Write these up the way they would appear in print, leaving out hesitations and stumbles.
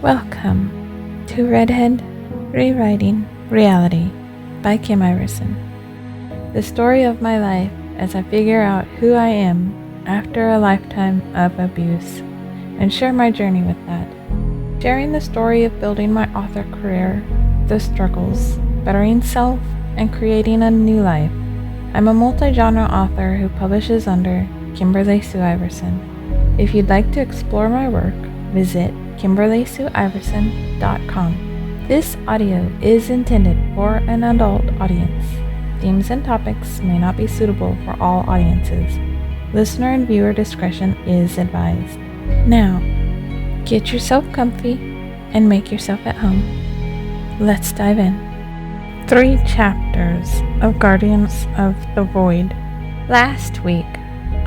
Welcome to Redhead Rewriting Reality by Kim Iverson. The story of my life as I figure out who I am after a lifetime of abuse and share my journey with that. Sharing the story of building my author career, the struggles, bettering self, and creating a new life. I'm a multi-genre author who publishes under Kimberly Sue Iverson. If you'd like to explore my work, visit KimberlySueIverson.com. This audio is intended for an adult audience. Themes and topics may not be suitable for all audiences. Listener and viewer discretion is advised. Now, get yourself comfy and make yourself at home. Let's dive in. 3 chapters of Guardians of the Void. Last week,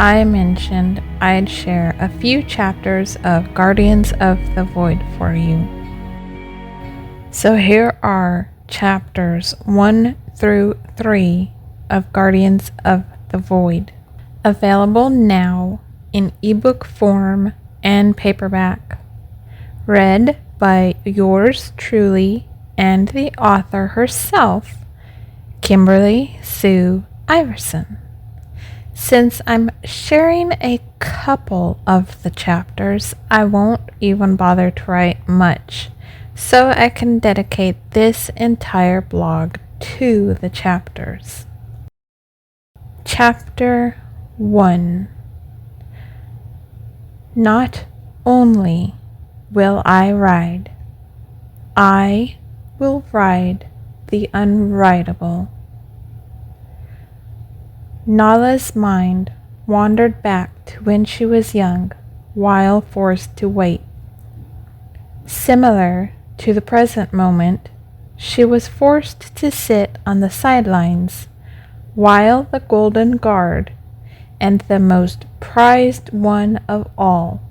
I mentioned I'd share a few chapters of Guardians of the Void for you. So here are chapters 1 through 3 of Guardians of the Void, available now in ebook form and paperback, read by yours truly and the author herself, Kimberly Sue Iverson. Since I'm sharing a couple of the chapters, I won't even bother to write much, so I can dedicate this entire blog to the chapters. Chapter 1. Not only will I ride, I will ride the unrideable. Nala's mind wandered back to when she was young, while forced to wait. Similar to the present moment, she was forced to sit on the sidelines while the Golden Guard and the most prized one of all,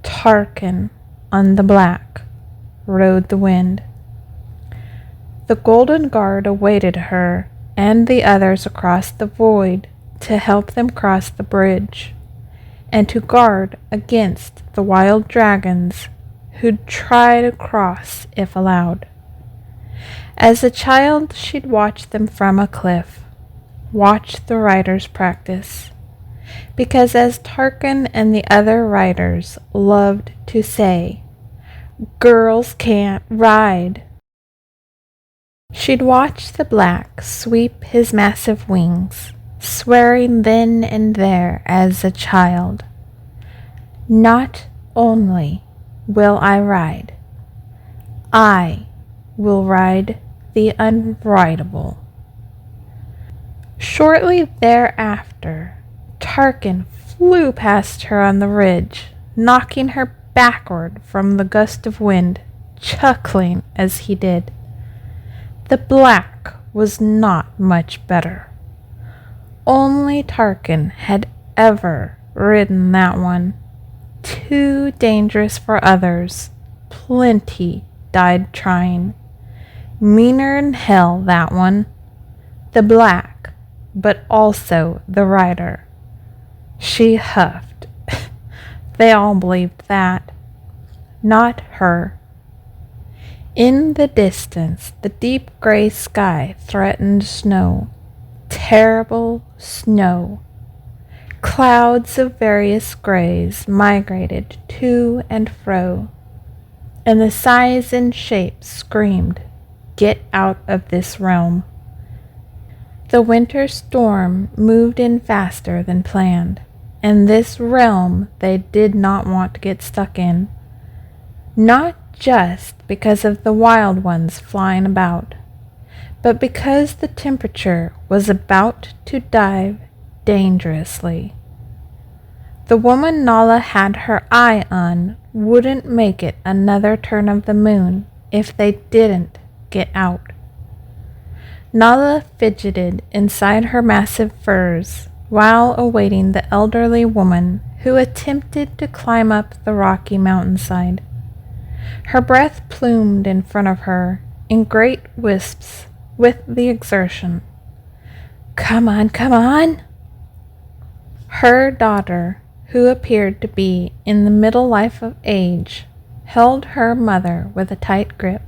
Tarkin on the Black, rode the wind. The Golden Guard awaited her and the others across the void to help them cross the bridge, and to guard against the wild dragons who'd try to cross if allowed. As a child, she'd watch them from a cliff, watch the riders practice, because as Tarkin and the other riders loved to say, "Girls can't ride." She'd watch the Black sweep his massive wings, swearing then and there as a child, "Not only will I ride, I will ride the unrideable." Shortly thereafter, Tarkin flew past her on the ridge, knocking her backward from the gust of wind, chuckling as he did. The Black was not much better. Only Tarkin had ever ridden that one. Too dangerous for others. Plenty died trying. Meaner'n hell, that one. The Black, but also the rider. She huffed. They all believed that. Not her. In the distance, the deep gray sky threatened snow. Terrible snow. Clouds of various grays migrated to and fro, and the size and shape screamed, "Get out of this realm." The winter storm moved in faster than planned, and this realm they did not want to get stuck in. Not just because of the wild ones flying about, but because the temperature was about to dive dangerously. The woman Nala had her eye on wouldn't make it another turn of the moon if they didn't get out. Nala fidgeted inside her massive furs while awaiting the elderly woman who attempted to climb up the rocky mountainside. Her breath plumed in front of her in great wisps with the exertion. "Come on, come on!" Her daughter, who appeared to be in the middle life of age, held her mother with a tight grip.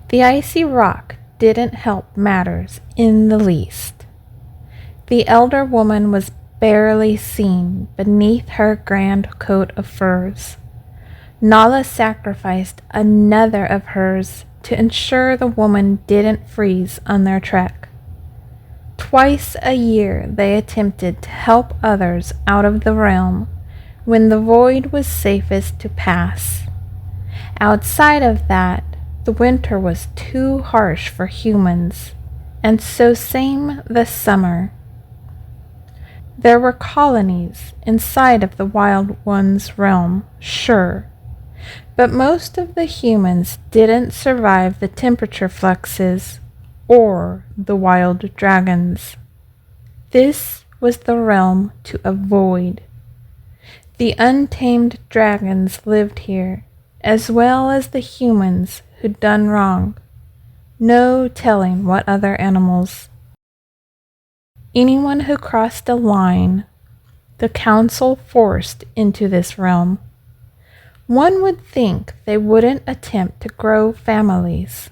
The icy rock didn't help matters in the least. The elder woman was barely seen beneath her grand coat of furs. Nala sacrificed another of hers to ensure the woman didn't freeze on their trek. Twice a year they attempted to help others out of the realm when the void was safest to pass. Outside of that, the winter was too harsh for humans, and so same the summer. There were colonies inside of the Wild One's realm, sure, but most of the humans didn't survive the temperature fluxes or the wild dragons. This was the realm to avoid. The untamed dragons lived here, as well as the humans who'd done wrong. No telling what other animals. Anyone who crossed a line, the council forced into this realm. One would think they wouldn't attempt to grow families.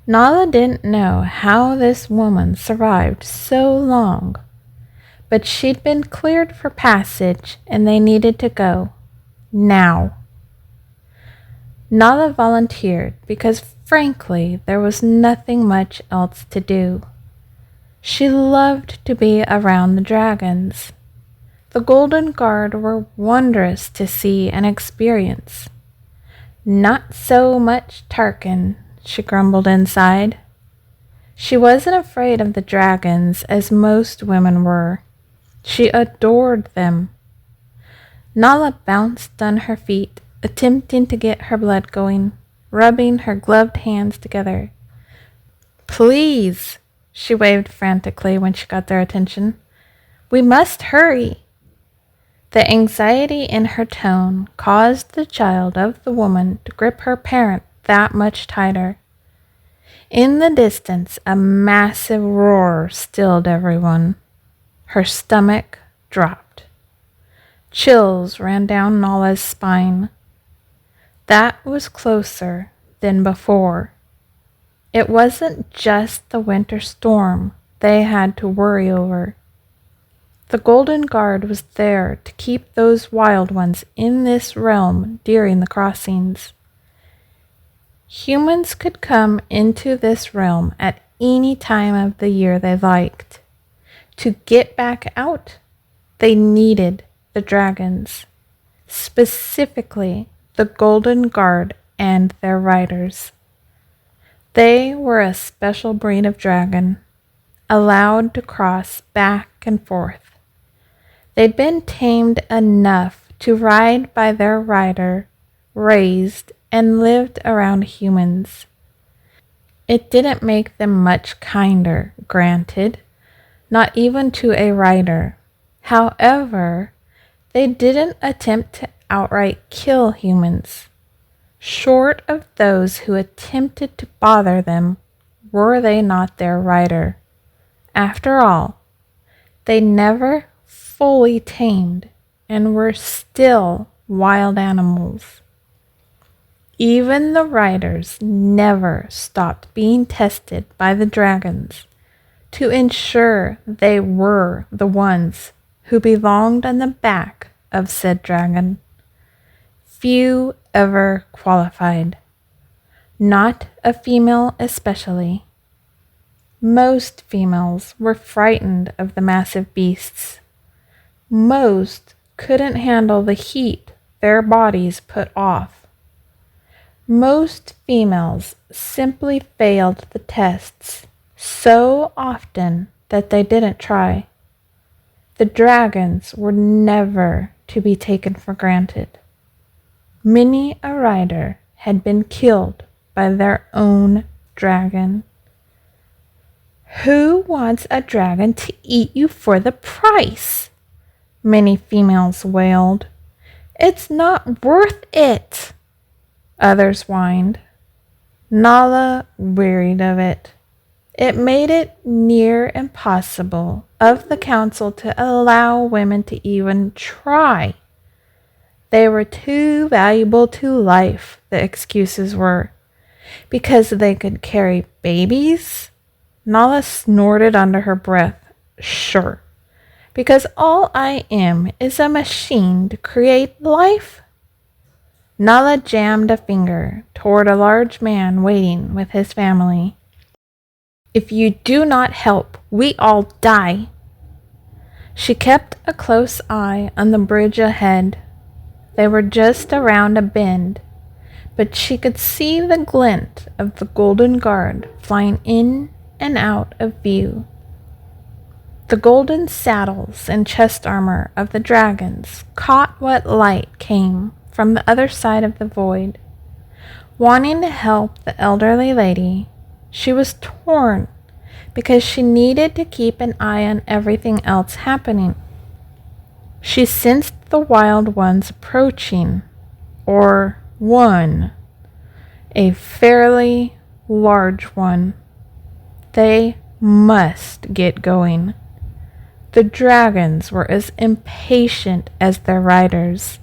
Nala didn't know how this woman survived so long, but she'd been cleared for passage and they needed to go. Now. Nala volunteered because frankly there was nothing much else to do. She loved to be around the dragons. The Golden Guard were wondrous to see and experience. Not so much Tarkin, she grumbled inside. She wasn't afraid of the dragons as most women were. She adored them. Nala bounced on her feet, attempting to get her blood going, rubbing her gloved hands together. "Please," she waved frantically when she got their attention. "We must hurry." The anxiety in her tone caused the child of the woman to grip her parent that much tighter. In the distance, a massive roar stilled everyone. Her stomach dropped. Chills ran down Nala's spine. That was closer than before. It wasn't just the winter storm they had to worry over. The Golden Guard was there to keep those wild ones in this realm during the crossings. Humans could come into this realm at any time of the year they liked. To get back out, they needed the dragons, specifically the Golden Guard and their riders. They were a special breed of dragon, allowed to cross back and forth. They'd been tamed enough to ride by their rider, raised and lived around humans. It didn't make them much kinder, granted, not even to a rider. However, they didn't attempt to outright kill humans. Short of those who attempted to bother them, were they not their rider? After all, they never fully tamed and were still wild animals. Even the riders never stopped being tested by the dragons to ensure they were the ones who belonged on the back of said dragon. Few ever qualified, not a female especially. Most females were frightened of the massive beasts. Most couldn't handle the heat their bodies put off. Most females simply failed the tests so often that they didn't try. The dragons were never to be taken for granted. Many a rider had been killed by their own dragon. "Who wants a dragon to eat you for the price?" many females wailed. "It's not worth it," others whined. Nala wearied of it. It made it near impossible of the council to allow women to even try. They were too valuable to life, the excuses were. Because they could carry babies? Nala snorted under her breath. Sure. Because all I am is a machine to create life? Nala jammed a finger toward a large man waiting with his family. If you do not help, we all die. She kept a close eye on the bridge ahead. They were just around a bend, but she could see the glint of the golden guard flying in and out of view. The golden saddles and chest armor of the dragons caught what light came from the other side of the void. Wanting to help the elderly lady, she was torn because she needed to keep an eye on everything else happening. She sensed the wild ones approaching, or one, a fairly large one. They must get going. The dragons were as impatient as their riders.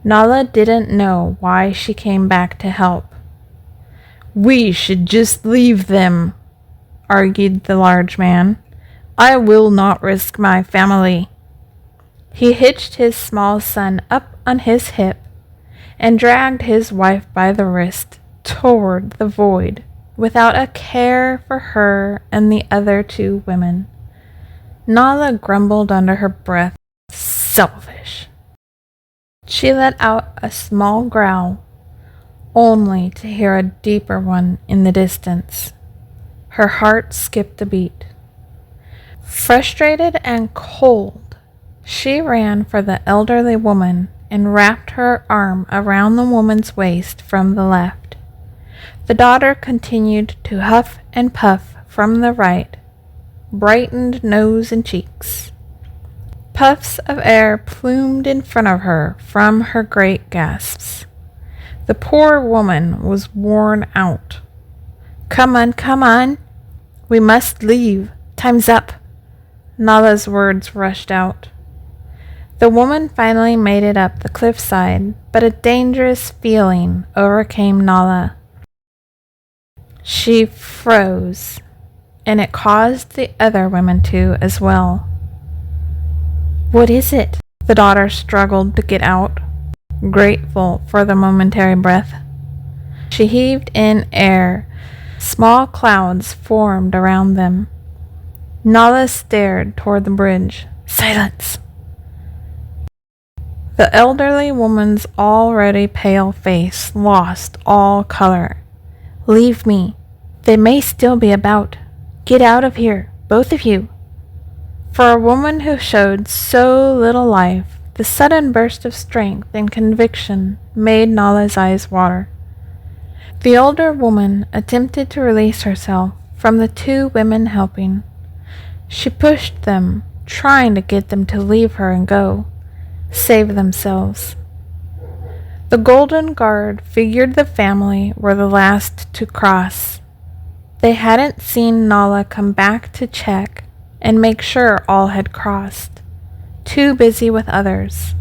Nala didn't know why she came back to help. We should just leave them, argued the large man. I will not risk my family. He hitched his small son up on his hip and dragged his wife by the wrist toward the void without a care for her and the other two women. Nala grumbled under her breath, selfish. She let out a small growl, only to hear a deeper one in the distance. Her heart skipped a beat. Frustrated and cold, she ran for the elderly woman and wrapped her arm around the woman's waist from the left. The daughter continued to huff and puff from the right, brightened nose and cheeks. Puffs of air plumed in front of her from her great gasps. The poor woman was worn out. Come on. We must leave. Time's up. Nala's words rushed out. The woman finally made it up the cliffside, but a dangerous feeling overcame Nala. She froze, and it caused the other women to as well. What is it? The daughter struggled to get out, grateful for the momentary breath. She heaved in air. Small clouds formed around them. Nala stared toward the bridge. Silence! The elderly woman's already pale face lost all color. Leave me. They may still be about. Get out of here, both of you. For a woman who showed so little life, the sudden burst of strength and conviction made Nala's eyes water. The older woman attempted to release herself from the two women helping. She pushed them, trying to get them to leave her and go, save themselves. The Golden Guard figured the family were the last to cross. They hadn't seen Nala come back to check and make sure all had crossed, too busy with others.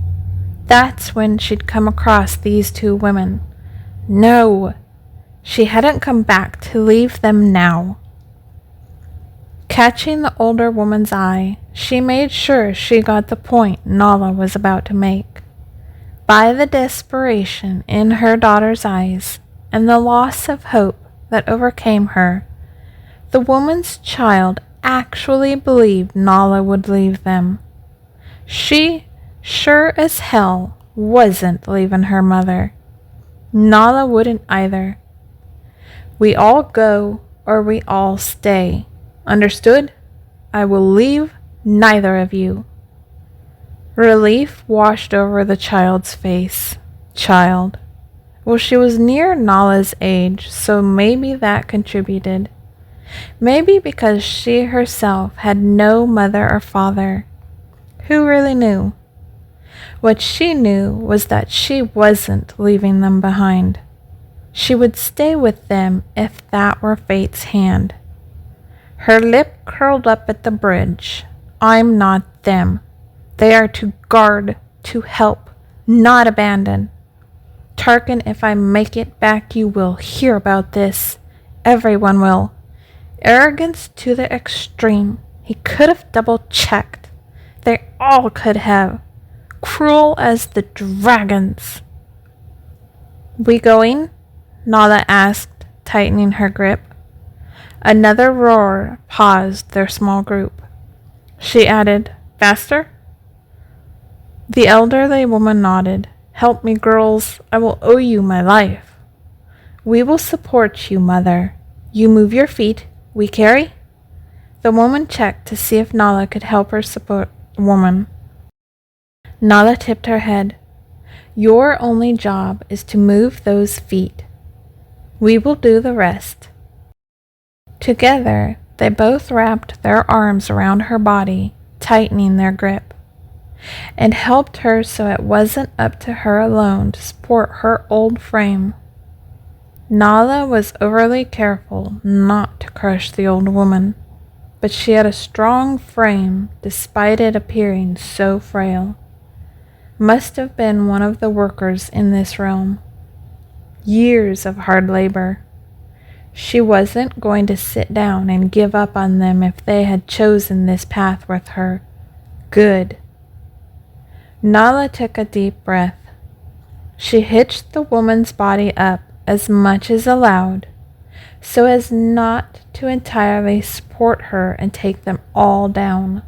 That's when she'd come across these two women. No! She hadn't come back to leave them now. Catching the older woman's eye, she made sure she got the point Nala was about to make. By the desperation in her daughter's eyes and the loss of hope that overcame her, the woman's child actually believed Nala would leave them. She sure as hell wasn't leaving her mother. Nala wouldn't either. We all go or we all stay. Understood? I will leave neither of you. Relief washed over the child's face. Child. Well, she was near Nala's age, so maybe that contributed. Maybe because she herself had no mother or father. Who really knew? What she knew was that she wasn't leaving them behind. She would stay with them if that were fate's hand. Her lip curled up at the bridge. I'm not them. They are to guard, to help, not abandon. Tarkin, if I make it back, you will hear about this. Everyone will. Arrogance to the extreme. He could have double-checked. They all could have. Cruel as the dragons. We going? Nala asked, tightening her grip. Another roar paused their small group. She added, Faster? The elderly woman nodded. Help me, girls. I will owe you my life. We will support you, Mother. You move your feet. We carry? The woman checked to see if Nala could help her support the woman. Nala tipped her head. Your only job is to move those feet. We will do the rest. Together, they both wrapped their arms around her body, tightening their grip, and helped her so it wasn't up to her alone to support her old frame. Nala was overly careful not to crush the old woman, but she had a strong frame despite it appearing so frail. Must have been one of the workers in this realm. Years of hard labor. She wasn't going to sit down and give up on them if they had chosen this path with her. Good. Nala took a deep breath. She hitched the woman's body up as much as allowed, so as not to entirely support her and take them all down.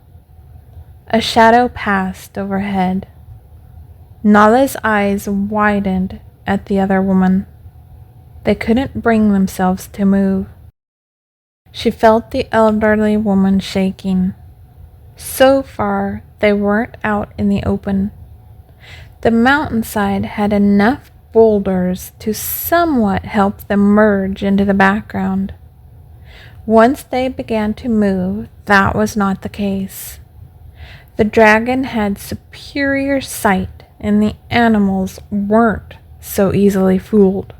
A shadow passed overhead. Nala's eyes widened at the other woman. They couldn't bring themselves to move. She felt the elderly woman shaking. So far, they weren't out in the open. The mountainside had enough boulders to somewhat help them merge into the background. Once they began to move, that was not the case. The dragon had superior sight, and the animals weren't so easily fooled.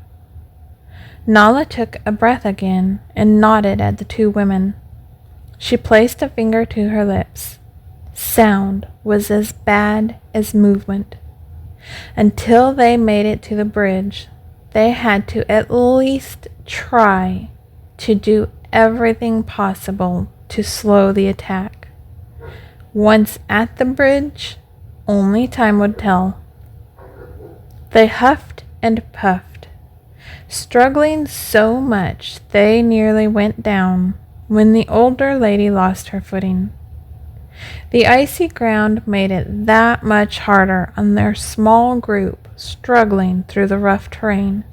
Nala took a breath again and nodded at the two women. She placed a finger to her lips. Sound was as bad as movement. Until they made it to the bridge, they had to at least try to do everything possible to slow the attack. Once at the bridge, only time would tell. They huffed and puffed, struggling so much they nearly went down when the older lady lost her footing. The icy ground made it that much harder on their small group struggling through the rough terrain.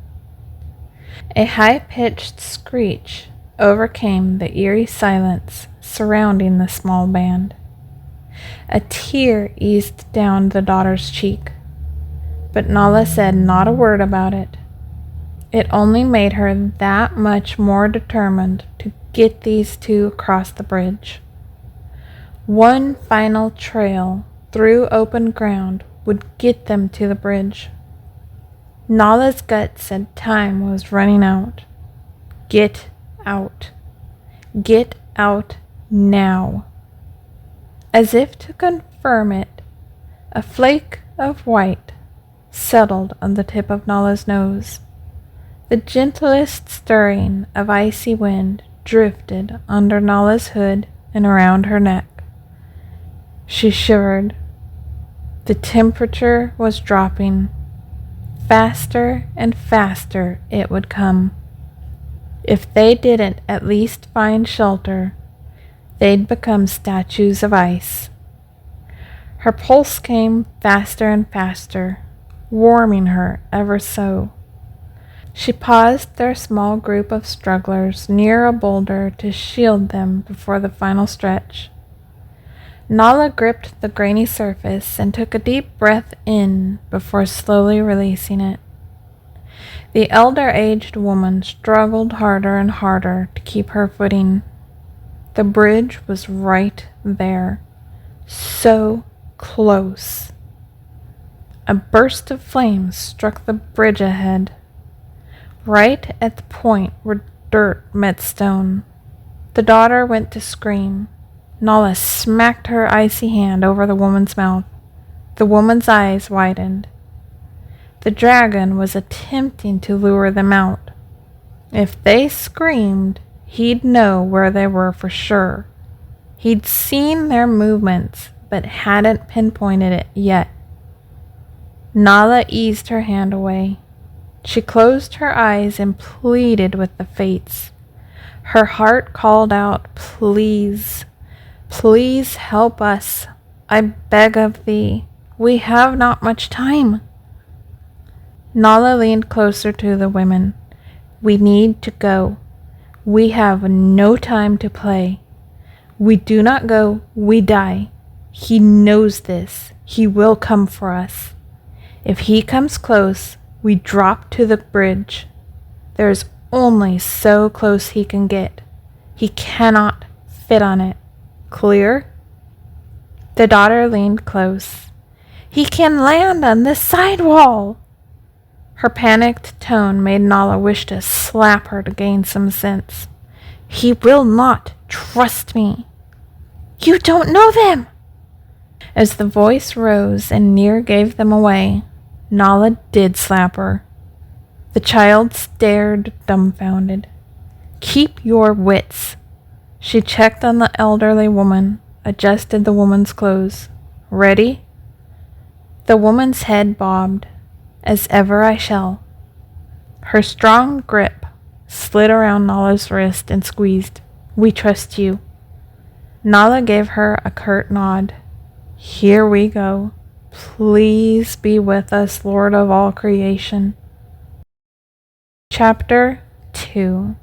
A high-pitched screech overcame the eerie silence surrounding the small band. A tear eased down the daughter's cheek, but Nala said not a word about it. It only made her that much more determined to get these two across the bridge. One final trail through open ground would get them to the bridge. Nala's gut said time was running out. Get out. Get out now. As if to confirm it, a flake of white settled on the tip of Nala's nose. The gentlest stirring of icy wind drifted under Nala's hood and around her neck. She shivered. The temperature was dropping. Faster and faster it would come. If they didn't at least find shelter, they'd become statues of ice. Her pulse came faster and faster, warming her ever so. She paused their small group of strugglers near a boulder to shield them before the final stretch. Nala gripped the grainy surface and took a deep breath in before slowly releasing it. The elder-aged woman struggled harder and harder to keep her footing. The bridge was right there, so close. A burst of flames struck the bridge ahead, right at the point where dirt met stone. The daughter went to scream. Nala smacked her icy hand over the woman's mouth. The woman's eyes widened. The dragon was attempting to lure them out. If they screamed, he'd know where they were for sure. He'd seen their movements, but hadn't pinpointed it yet. Nala eased her hand away. She closed her eyes and pleaded with the fates. Her heart called out, "Please, please help us. I beg of thee. We have not much time." Nala leaned closer to the women. "We need to go. We have no time to play. We do not go, we die. He knows this. He will come for us. If he comes close, we drop to the bridge. There is only so close he can get. He cannot fit on it. Clear?" The daughter leaned close. "He can land on this side wall." Her panicked tone made Nala wish to slap her to gain some sense. "He will not. Trust me." "You don't know them." As the voice rose and Nier gave them away, Nala did slap her. The child stared dumbfounded. "Keep your wits." She checked on the elderly woman, adjusted the woman's clothes. "Ready?" The woman's head bobbed. "As ever I shall." Her strong grip slid around Nala's wrist and squeezed. "We trust you." Nala gave her a curt nod. "Here we go. Please be with us, Lord of all creation." Chapter 2.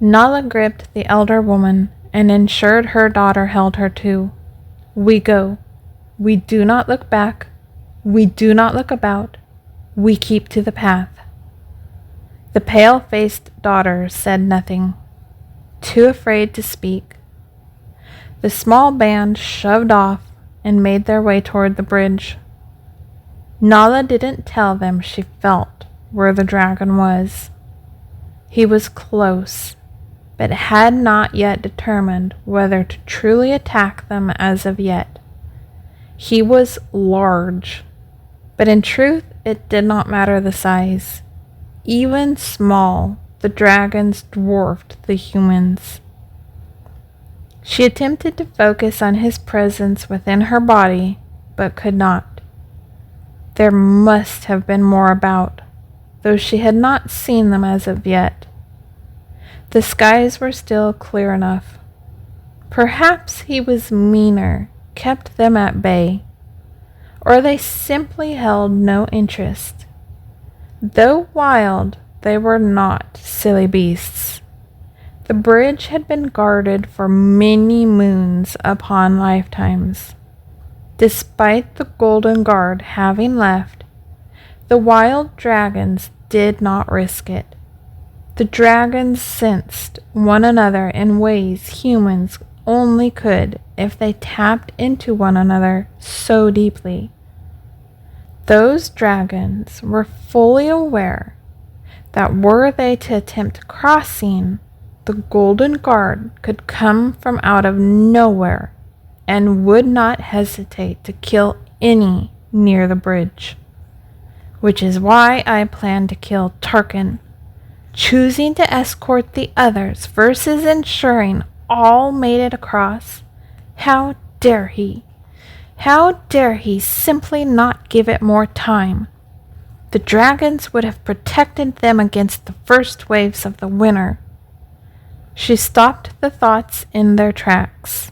Nala gripped the elder woman and ensured her daughter held her too. "We go. We do not look back. We do not look about. We keep to the path." The pale-faced daughter said nothing, too afraid to speak. The small band shoved off and made their way toward the bridge. Nala didn't tell them she felt where the dragon was. He was close, but had not yet determined whether to truly attack them as of yet. He was large, but in truth it did not matter the size. Even small, the dragons dwarfed the humans. She attempted to focus on his presence within her body, but could not. There must have been more about, though she had not seen them as of yet. The skies were still clear enough. Perhaps he was meaner, kept them at bay, or they simply held no interest. Though wild, they were not silly beasts. The bridge had been guarded for many moons upon lifetimes. Despite the Golden Guard having left, the wild dragons did not risk it. The dragons sensed one another in ways humans only could if they tapped into one another so deeply. Those dragons were fully aware that were they to attempt crossing, the Golden Guard could come from out of nowhere and would not hesitate to kill any near the bridge. Which is why I plan to kill Tarkin, choosing to escort the others versus ensuring all made it across. How dare he? How dare he simply not give it more time? The dragons would have protected them against the first waves of the winter. She stopped the thoughts in their tracks.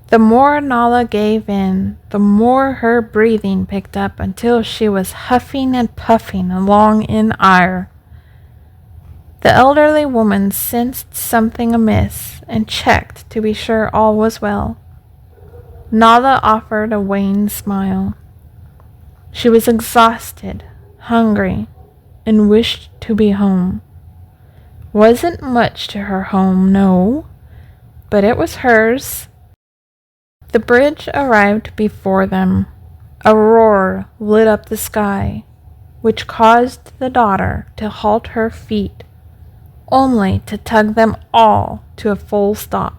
The more Nala gave in, the more her breathing picked up until she was huffing and puffing along in ire. The elderly woman sensed something amiss and checked to be sure all was well. Nala offered a wan smile. She was exhausted, hungry, and wished to be home. Wasn't much to her home, no, but it was hers. The bridge arrived before them. A roar lit up the sky, which caused the daughter to halt her feet, only to tug them all to a full stop.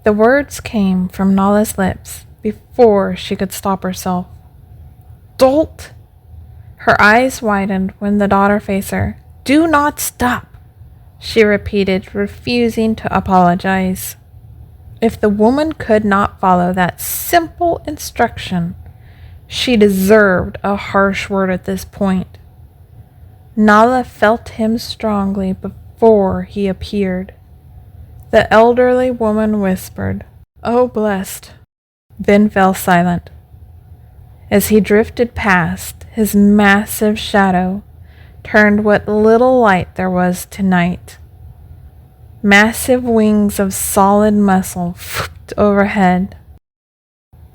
The words came from Nala's lips before she could stop herself. dolt! Her eyes widened when the daughter faced her. Do not stop, she repeated, refusing to apologize. If the woman could not follow that simple instruction, she deserved a harsh word at this point. Nala felt him strongly before he appeared. The elderly woman whispered, "Oh, blessed," then fell silent. As he drifted past, his massive shadow turned what little light there was to night. Massive wings of solid muscle whooped overhead.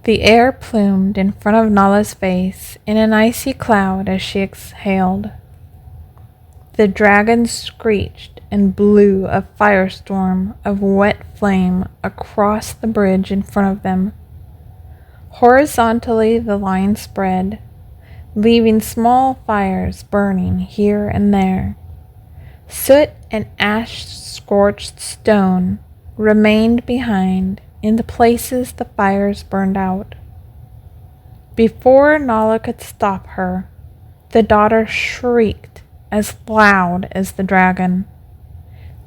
The air plumed in front of Nala's face in an icy cloud as she exhaled. The dragon screeched and blew a firestorm of wet flame across the bridge in front of them. Horizontally, the line spread, leaving small fires burning here and there. Soot and ash-scorched stone remained behind in the places the fires burned out. Before Nala could stop her, the daughter shrieked as loud as the dragon.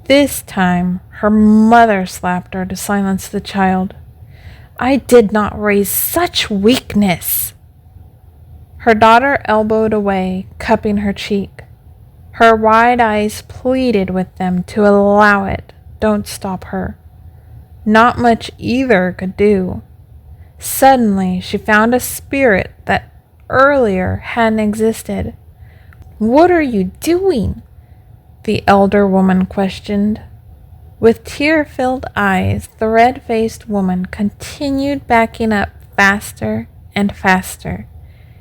This time, her mother slapped her to silence the child. "I did not raise such weakness." Her daughter elbowed away, cupping her cheek. Her wide eyes pleaded with them to allow it. Don't stop her. Not much either could do. Suddenly, she found a spirit that earlier hadn't existed. "What are you doing?" the elder woman questioned. With tear-filled eyes, the red-faced woman continued backing up faster and faster.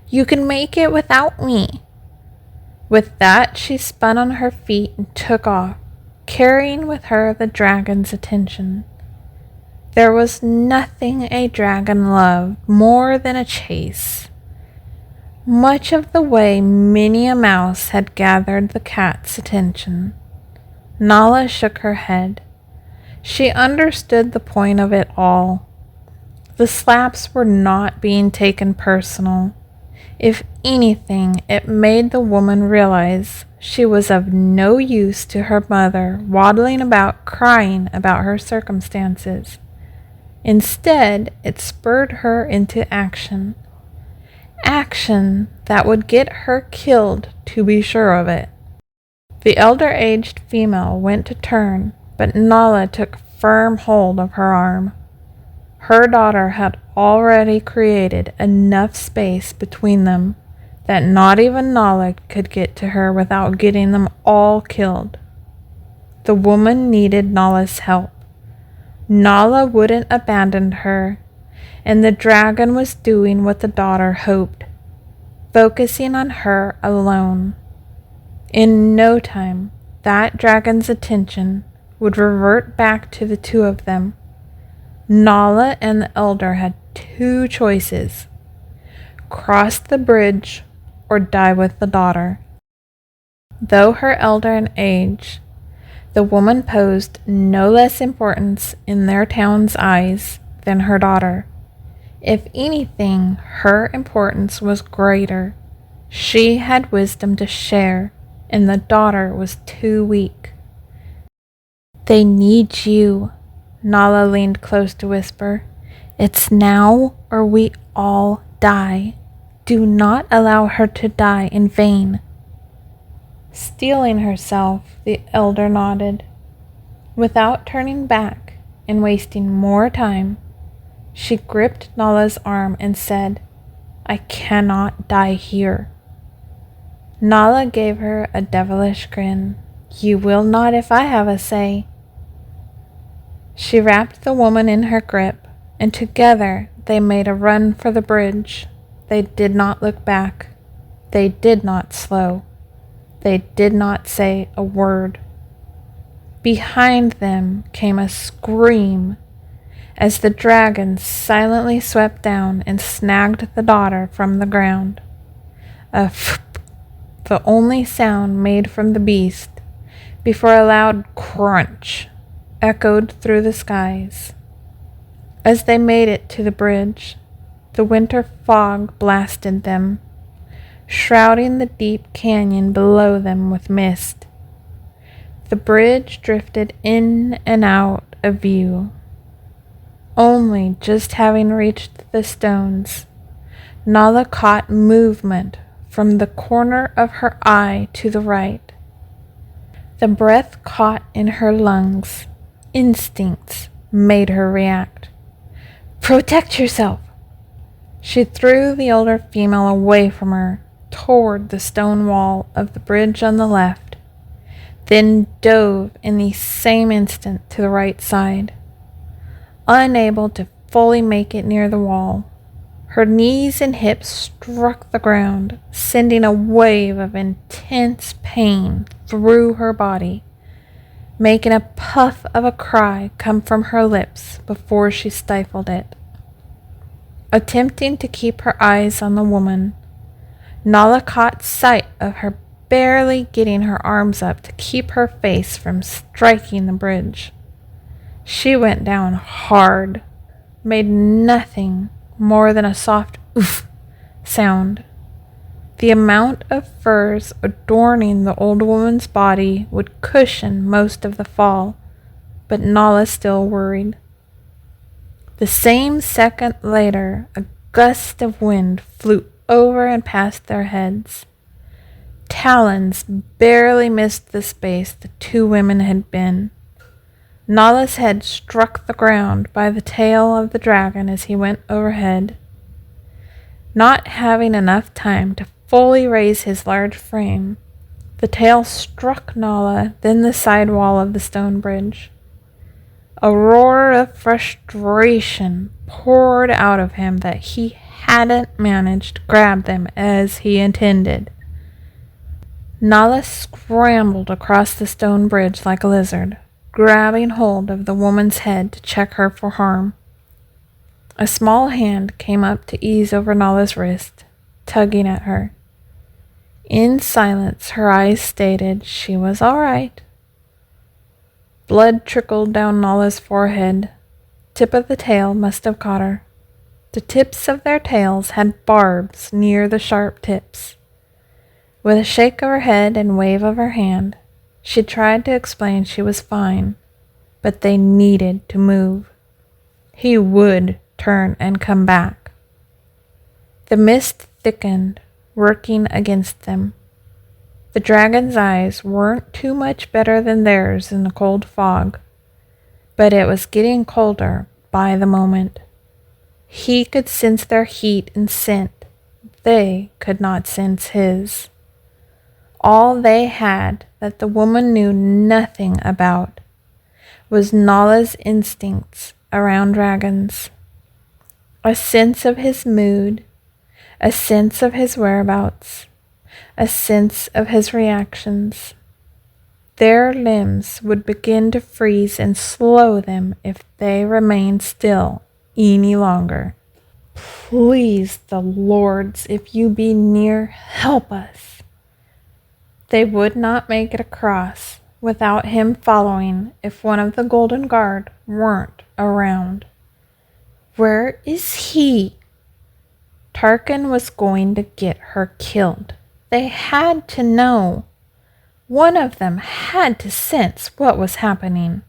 "You can make it without me." With that, she spun on her feet and took off, carrying with her the dragon's attention. There was nothing a dragon loved more than a chase. Much of the way, Minnie a Mouse had gathered the cat's attention. Nala shook her head. She understood the point of it all. The slaps were not being taken personal. If anything, it made the woman realize she was of no use to her mother waddling about crying about her circumstances. Instead, it spurred her into action. Action that would get her killed, to be sure of it. The elder-aged female went to turn, but Nala took firm hold of her arm. Her daughter had already created enough space between them that not even Nala could get to her without getting them all killed. The woman needed Nala's help. Nala wouldn't abandon her, and the dragon was doing what the daughter hoped, focusing on her alone. In no time, that dragon's attention would revert back to the two of them. Nala and the elder had two choices: cross the bridge or die with the daughter. Though her elder in age, the woman posed no less importance in their town's eyes than her daughter. If anything, her importance was greater. She had wisdom to share, and the daughter was too weak. "They need you," Nala leaned close to whisper. "It's now or we all die. Do not allow her to die in vain." Steeling herself, the elder nodded. Without turning back and wasting more time, she gripped Nala's arm and said, "I cannot die here." Nala gave her a devilish grin. "You will not if I have a say." She wrapped the woman in her grip, and together they made a run for the bridge. They did not look back. They did not slow. They did not say a word. Behind them came a scream as the dragon silently swept down and snagged the daughter from the ground. A "phoop," the only sound made from the beast, before a loud crunch echoed through the skies. As they made it to the bridge, the winter fog blasted them, shrouding the deep canyon below them with mist. The bridge drifted in and out of view. Only just having reached the stones, Nala caught movement from the corner of her eye to the right. The breath caught in her lungs. Instincts made her react. "Protect yourself!" She threw the older female away from her, toward the stone wall of the bridge on the left, then dove in the same instant to the right side. Unable to fully make it near the wall, her knees and hips struck the ground, sending a wave of intense pain through her body, making a puff of a cry come from her lips before she stifled it. Attempting to keep her eyes on the woman, Nala caught sight of her barely getting her arms up to keep her face from striking the bridge. She went down hard, made nothing more than a soft oof sound. The amount of furs adorning the old woman's body would cushion most of the fall, but Nala still worried. The same second later, a gust of wind flew over and past their heads. Talons barely missed the space the two women had been. Nala's head struck the ground by the tail of the dragon as he went overhead. Not having enough time to fully raise his large frame, the tail struck Nala, then the side wall of the stone bridge. A roar of frustration poured out of him that he hadn't managed to grab them as he intended. Nala scrambled across the stone bridge like a lizard, grabbing hold of the woman's head to check her for harm. A small hand came up to ease over Nala's wrist, tugging at her. In silence, her eyes stated she was all right. Blood trickled down Nala's forehead. Tip of the tail must have caught her. The tips of their tails had barbs near the sharp tips. With a shake of her head and wave of her hand, she tried to explain she was fine, but they needed to move. He would turn and come back. The mist thickened, working against them. The dragon's eyes weren't too much better than theirs in the cold fog, but it was getting colder by the moment. He could sense their heat and scent. They could not sense his. All they had that the woman knew nothing about was Nala's instincts around dragons. A sense of his mood, a sense of his whereabouts, a sense of his reactions. Their limbs would begin to freeze and slow them if they remained still any longer. "Please, the lords, if you be near, help us." They would not make it across without him following if one of the Golden Guard weren't around. Where is he? Tarkin was going to get her killed. They had to know. One of them had to sense what was happening.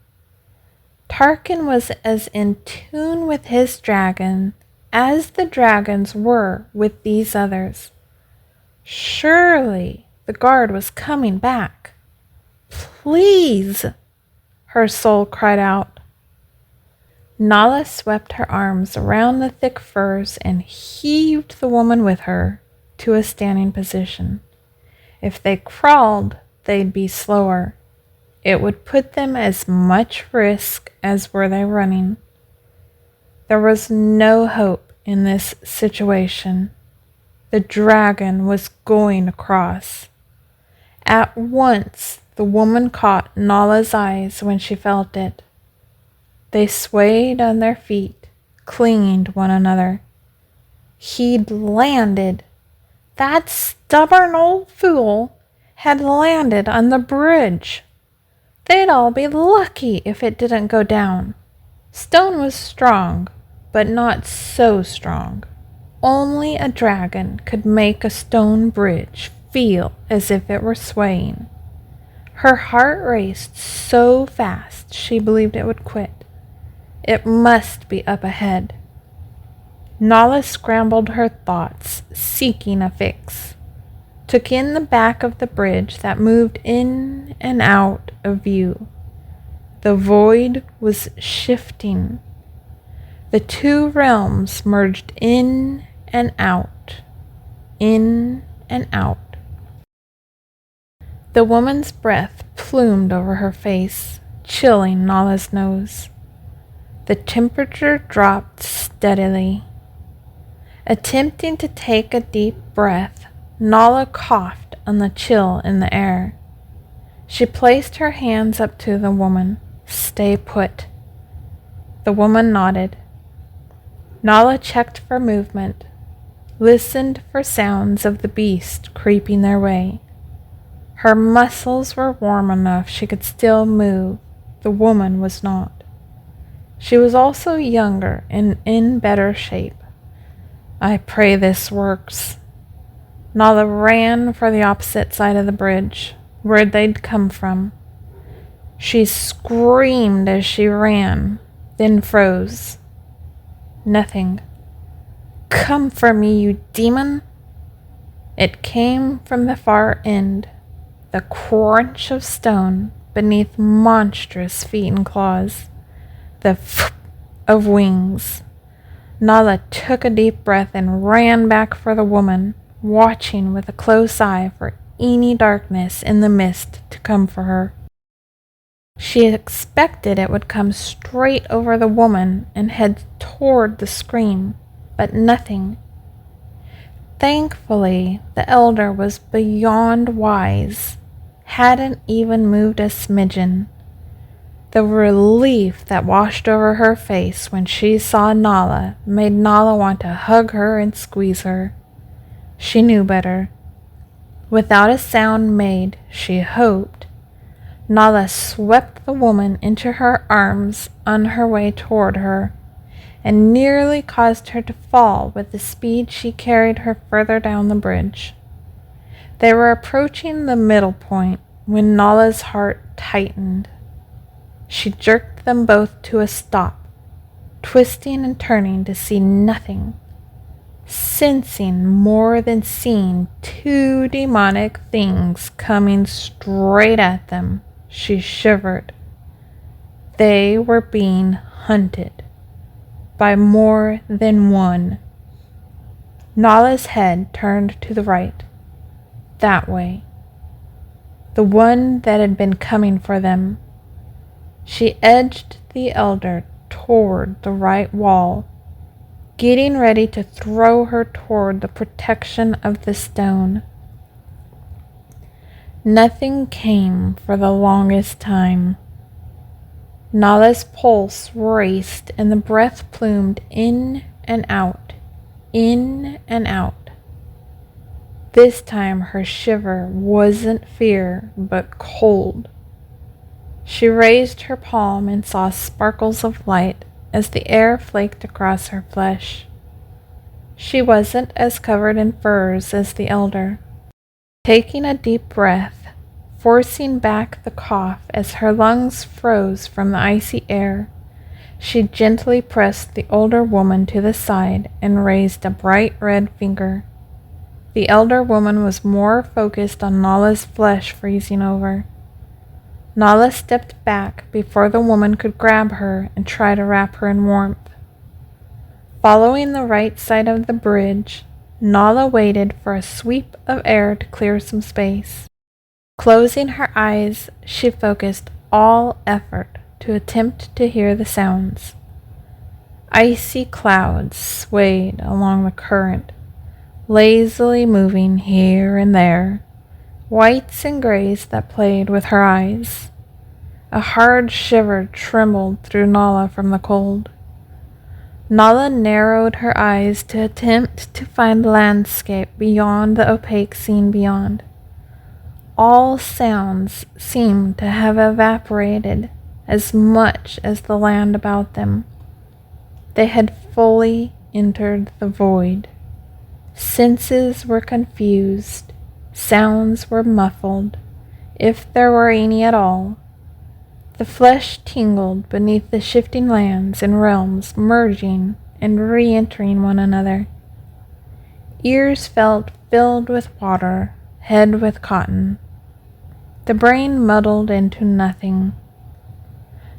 Tarkin was as in tune with his dragon as the dragons were with these others. Surely the guard was coming back. "Please," her soul cried out. Nala swept her arms around the thick furs and heaved the woman with her to a standing position. If they crawled, they'd be slower. It would put them as much risk as were they running. There was no hope in this situation. The dragon was going to cross. At once, the woman caught Nala's eyes when she felt it. They swayed on their feet, clinging to one another. He'd landed. That stubborn old fool had landed on the bridge. They'd all be lucky if it didn't go down. Stone was strong, but not so strong. only a dragon could make a stone bridge feel as if it were swaying. Her heart raced so fast she believed it would quit. It must be up ahead. Nala scrambled her thoughts, seeking a fix. Took in the back of the bridge that moved in and out of view. The void was shifting. The two realms merged in and out, in and out. The woman's breath plumed over her face, chilling Nala's nose. The temperature dropped steadily. Attempting to take a deep breath, Nala coughed on the chill in the air. She placed her hands up to the woman. "Stay put." The woman nodded. Nala checked for movement, listened for sounds of the beast creeping their way. Her muscles were warm enough she could still move. The woman was not. She was also younger and in better shape. "I pray this works." Nala ran for the opposite side of the bridge, where they'd come from. She screamed as she ran, then froze. Nothing. "Come for me, you demon!" It came from the far end, the crunch of stone beneath monstrous feet and claws, the "f" of wings. Nala took a deep breath and ran back for the woman, watching with a close eye for any darkness in the mist to come for her. She expected it would come straight over the woman and head toward the scream, but nothing. Thankfully, the elder was beyond wise, hadn't even moved a smidgen. The relief that washed over her face when she saw Nala made Nala want to hug her and squeeze her. She knew better. Without a sound made, she hoped, Nala swept the woman into her arms on her way toward her, and nearly caused her to fall with the speed she carried her further down the bridge. They were approaching the middle point when Nala's heart tightened. She jerked them both to a stop, twisting and turning to see nothing. Sensing more than seeing two demonic things coming straight at them, she shivered. They were being hunted by more than one. Nala's head turned to the right, that way, the one that had been coming for them. She edged the elder toward the right wall, getting ready to throw her toward the protection of the stone. Nothing came for the longest time. Nala's pulse raced and the breath plumed in and out, in and out. This time her shiver wasn't fear, but cold. She raised her palm and saw sparkles of light as the air flaked across her flesh. She wasn't as covered in furs as the elder. Taking a deep breath, forcing back the cough as her lungs froze from the icy air, she gently pressed the older woman to the side and raised a bright red finger. The elder woman was more focused on Nala's flesh freezing over. Nala stepped back before the woman could grab her and try to wrap her in warmth. Following the right side of the bridge, Nala waited for a sweep of air to clear some space. Closing her eyes, she focused all effort to attempt to hear the sounds. Icy clouds swayed along the current, lazily moving here and there, whites and grays that played with her eyes. A hard shiver trembled through Nala from the cold. Nala narrowed her eyes to attempt to find landscape beyond the opaque scene beyond. All sounds seemed to have evaporated as much as the land about them. They had fully entered the void. Senses were confused, sounds were muffled, if there were any at all. The flesh tingled beneath the shifting lands and realms merging and re-entering one another. Ears felt filled with water, head with cotton. The brain muddled into nothing.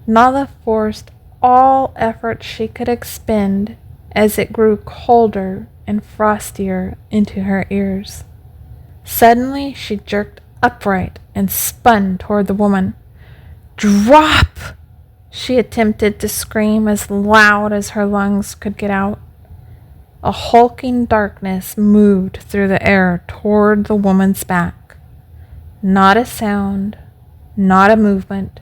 Nala forced all effort she could expend as it grew colder and frostier into her ears. Suddenly she jerked upright and spun toward the woman. "Drop!" She attempted to scream as loud as her lungs could get out. A hulking darkness moved through the air toward the woman's back. Not a sound, not a movement,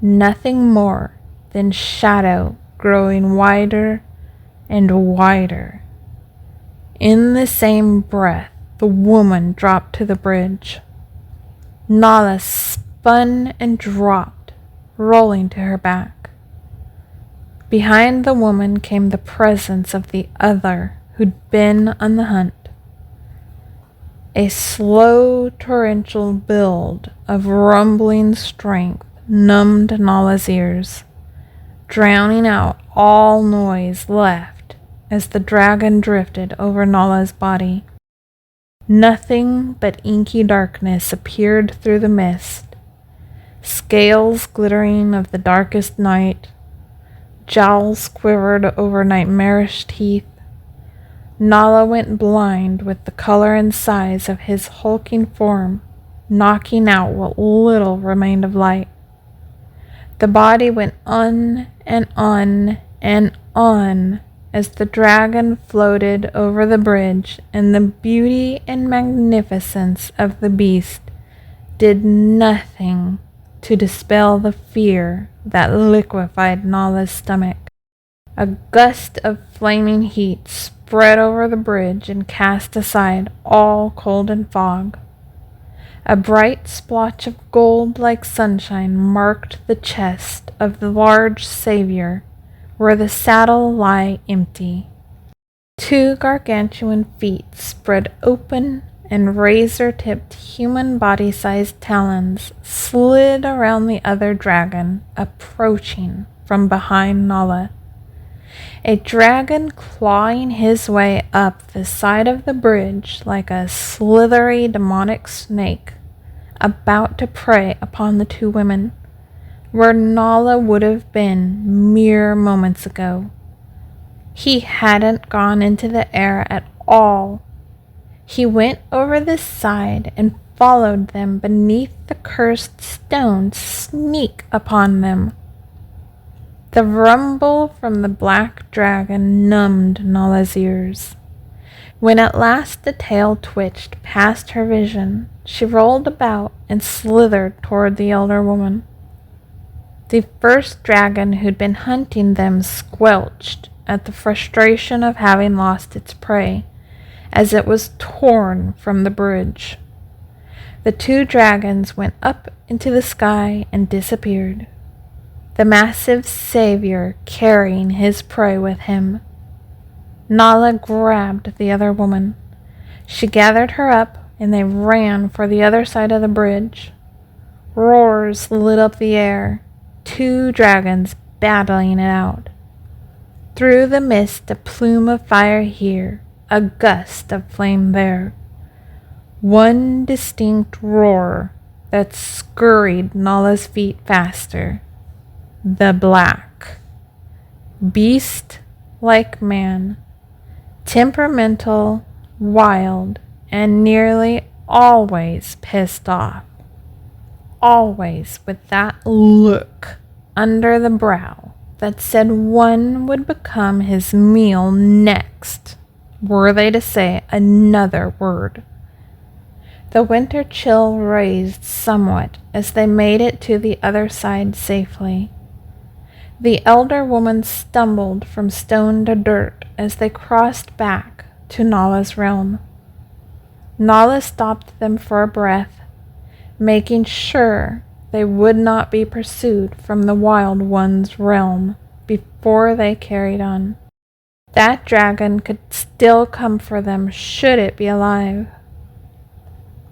nothing more than shadow growing wider and wider. In the same breath, the woman dropped to the bridge. Nala spun and dropped, rolling to her back. Behind the woman came the presence of the other who'd been on the hunt. A slow torrential build of rumbling strength numbed Nala's ears, drowning out all noise left as the dragon drifted over Nala's body. Nothing but inky darkness appeared through the mist, scales glittering of the darkest night, jowls quivered over nightmarish teeth. Nala went blind with the color and size of his hulking form, knocking out what little remained of light. The body went on and on and on as the dragon floated over the bridge, and the beauty and magnificence of the beast did nothing to dispel the fear that liquefied Nala's stomach. A gust of flaming heat spread over the bridge and cast aside all cold and fog. A bright splotch of gold like sunshine marked the chest of the large savior where the saddle lay empty. 2 gargantuan feet spread open, and razor-tipped human body-sized talons slid around the other dragon, approaching from behind Nala. A dragon clawing his way up the side of the bridge like a slithery demonic snake, about to prey upon the 2 women, where Nala would have been mere moments ago. He hadn't gone into the air at all. He went over the side and followed them beneath the cursed stone to sneak upon them. The rumble from the black dragon numbed Nala's ears. When at last the tail twitched past her vision, she rolled about and slithered toward the elder woman. The first dragon who'd been hunting them squelched at the frustration of having lost its prey as it was torn from the bridge. The 2 dragons went up into the sky and disappeared, the massive savior carrying his prey with him. Nala grabbed the other woman. She gathered her up, and they ran for the other side of the bridge. Roars lit up the air, 2 dragons battling it out. Through the mist, a plume of fire here, a gust of flame there. One distinct roar that scurried Nala's feet faster. The black. Beast like man. Temperamental, wild, and nearly always pissed off. Always with that look under the brow that said one would become his meal next, were they to say another word. The winter chill raised somewhat as they made it to the other side safely. The elder woman stumbled from stone to dirt as they crossed back to Nala's realm. Nala stopped them for a breath, making sure they would not be pursued from the Wild One's realm before they carried on. That dragon could still come for them should it be alive.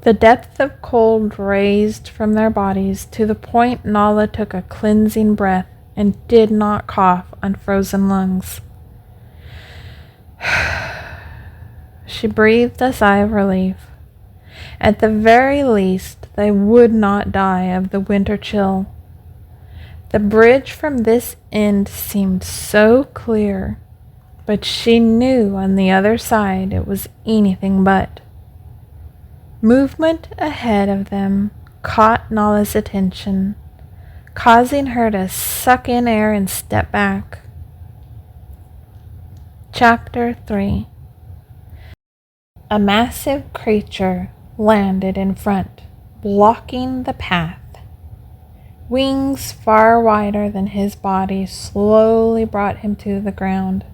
The depth of cold raised from their bodies to the point Nala took a cleansing breath and did not cough on frozen lungs. She breathed a sigh of relief. At the very least, they would not die of the winter chill. The bridge from this end seemed so clear, but she knew on the other side it was anything but. Movement ahead of them caught Nala's attention, causing her to suck in air and step back. Chapter 3. A massive creature landed in front, blocking the path. Wings far wider than his body slowly brought him to the ground.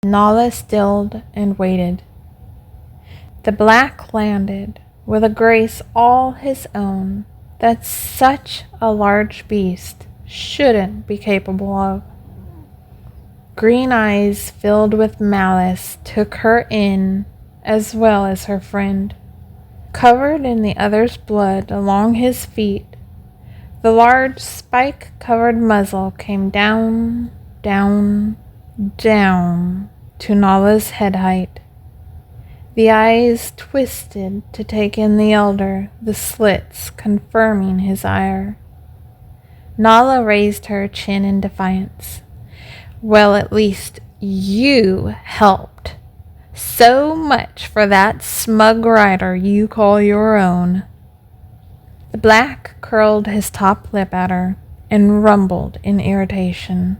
Nala stilled and waited. The black landed with a grace all his own that such a large beast shouldn't be capable of. Green eyes filled with malice took her in as well as her friend. Covered in the other's blood along his feet, the large spike-covered muzzle came down, down, down to Nala's head height. The eyes twisted to take in the elder, the slits confirming his ire. Nala raised her chin in defiance. Well, at least you helped. So much for that smug rider you call your own. The black curled his top lip at her and rumbled in irritation.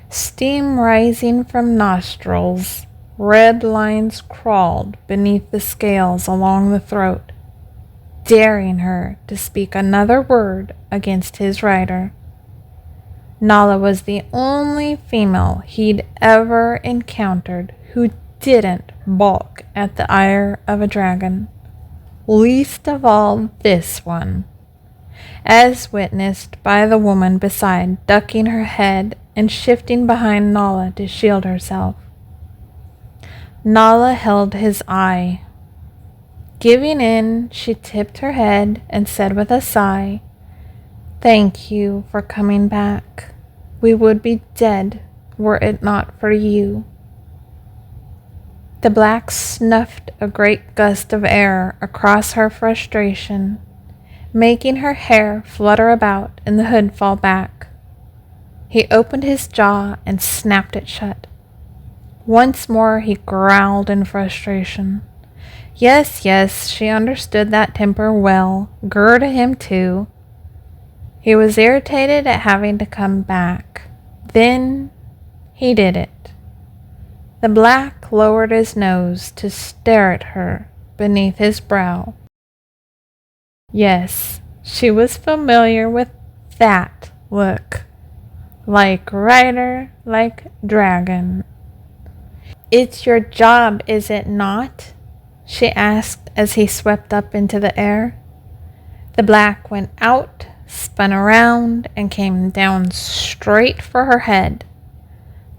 Steam rising from nostrils, red lines crawled beneath the scales along the throat, daring her to speak another word against his rider. Nala was the only female he'd ever encountered who didn't balk at the ire of a dragon, least of all this one, as witnessed by the woman beside ducking her head and shifting behind Nala to shield herself. Nala held his eye. Giving in, she tipped her head and said with a sigh, "Thank you for coming back. We would be dead were it not for you." The black snuffed a great gust of air across her frustration, making her hair flutter about and the hood fall back. He opened his jaw and snapped it shut. Once more he growled in frustration. Yes, she understood that temper well, to him too. He was irritated at having to come back. Then he did it. The black lowered his nose to stare at her beneath his brow. Yes, she was familiar with that look. Like rider, like dragon. "It's your job, is it not?" she asked as he swept up into the air. The black went out, spun around, and came down straight for her head.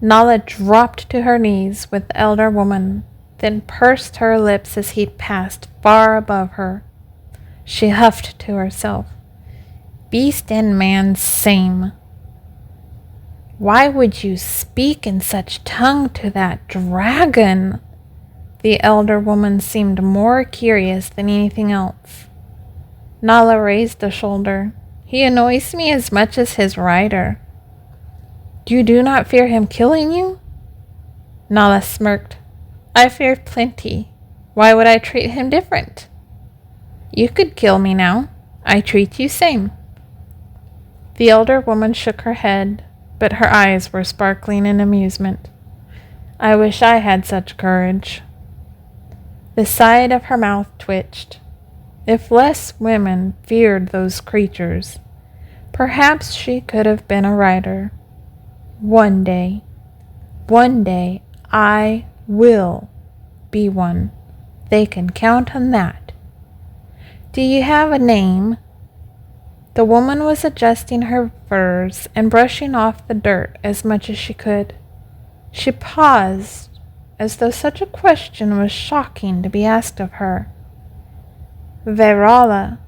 Nala dropped to her knees with the elder woman, then pursed her lips as he passed far above her. She huffed to herself, "Beast and man same. Why would you speak in such tongue to that dragon?" The elder woman seemed more curious than anything else. Nala raised a shoulder. "He annoys me as much as his rider." "You do not fear him killing you?" Nala smirked. "I fear plenty. Why would I treat him different? You could kill me now. I treat you same." The elder woman shook her head, but her eyes were sparkling in amusement. "I wish I had such courage." The side of her mouth twitched. If less women feared those creatures, perhaps she could have been a rider. One day I will be one. They can count on that. "Do you have a name?" The woman was adjusting her furs and brushing off the dirt as much as she could. She paused, as though such a question was shocking to be asked of her. Verala,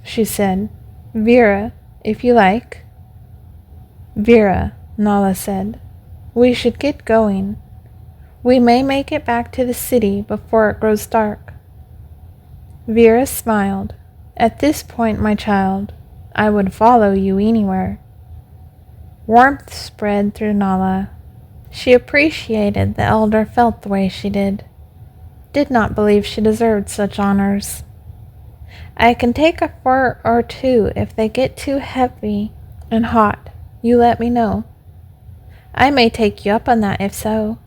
she said. Vera, if you like. Vera, Nala said. We should get going. We may make it back to the city before it grows dark. Vera smiled. At this point, my child, I would follow you anywhere. Warmth spread through Nala. She appreciated the elder felt the way she did not believe she deserved such honors. I can take a fur or two if they get too heavy and hot. You let me know. I may take you up on that if so.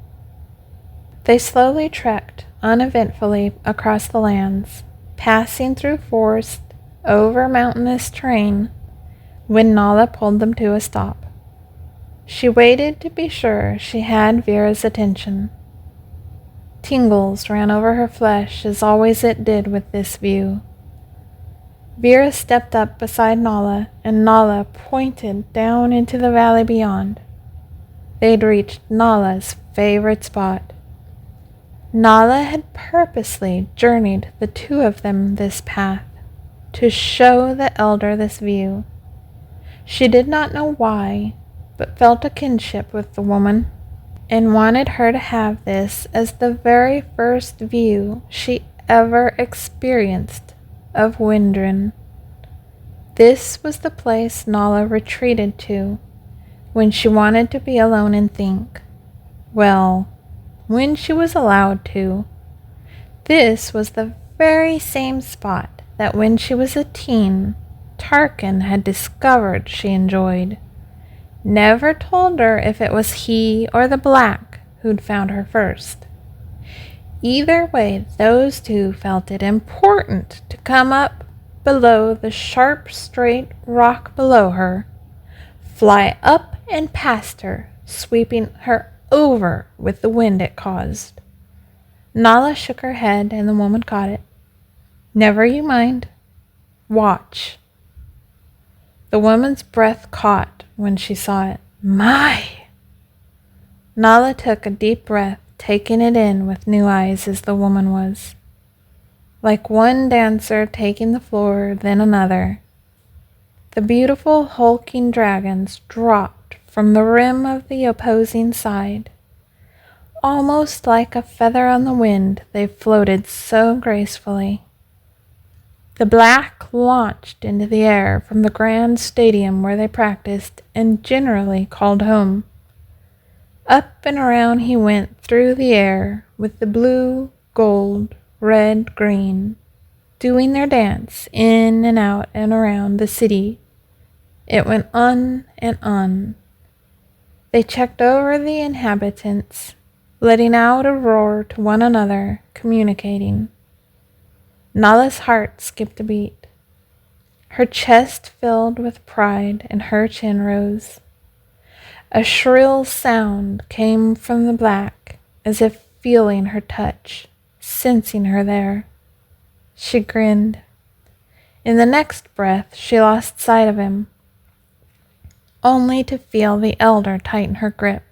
They slowly trekked uneventfully across the lands, passing through forest, over mountainous terrain, when Nala pulled them to a stop. She waited to be sure she had Vera's attention. Tingles ran over her flesh as always it did with this view. Vera stepped up beside Nala, and Nala pointed down into the valley beyond. They'd reached Nala's favorite spot. Nala had purposely journeyed the two of them this path, to show the elder this view. She did not know why, but felt a kinship with the woman, and wanted her to have this as the very first view she ever experienced of Windren. This was the place Nala retreated to when she wanted to be alone and think. Well, when she was allowed to. This was the very same spot that when she was a teen, Tarkin had discovered she enjoyed. Never told her if it was he or the black who'd found her first. Either way, those two felt it important to come up below the sharp, straight rock below her, fly up and past her, sweeping her over with the wind it caused. Nala shook her head, and the woman caught it. Never you mind. Watch. The woman's breath caught when she saw it. My! Nala took a deep breath, taking it in with new eyes as the woman was. Like one dancer taking the floor, then another. The beautiful hulking dragons dropped from the rim of the opposing side. Almost like a feather on the wind, they floated so gracefully. The black launched into the air from the grand stadium where they practiced and generally called home. Up and around he went through the air with the blue, gold, red, green, doing their dance in and out and around the city. It went on and on. They checked over the inhabitants, letting out a roar to one another, communicating. Nala's heart skipped a beat. Her chest filled with pride and her chin rose. A shrill sound came from the black, as if feeling her touch, sensing her there. She grinned. In the next breath, she lost sight of him, only to feel the elder tighten her grip.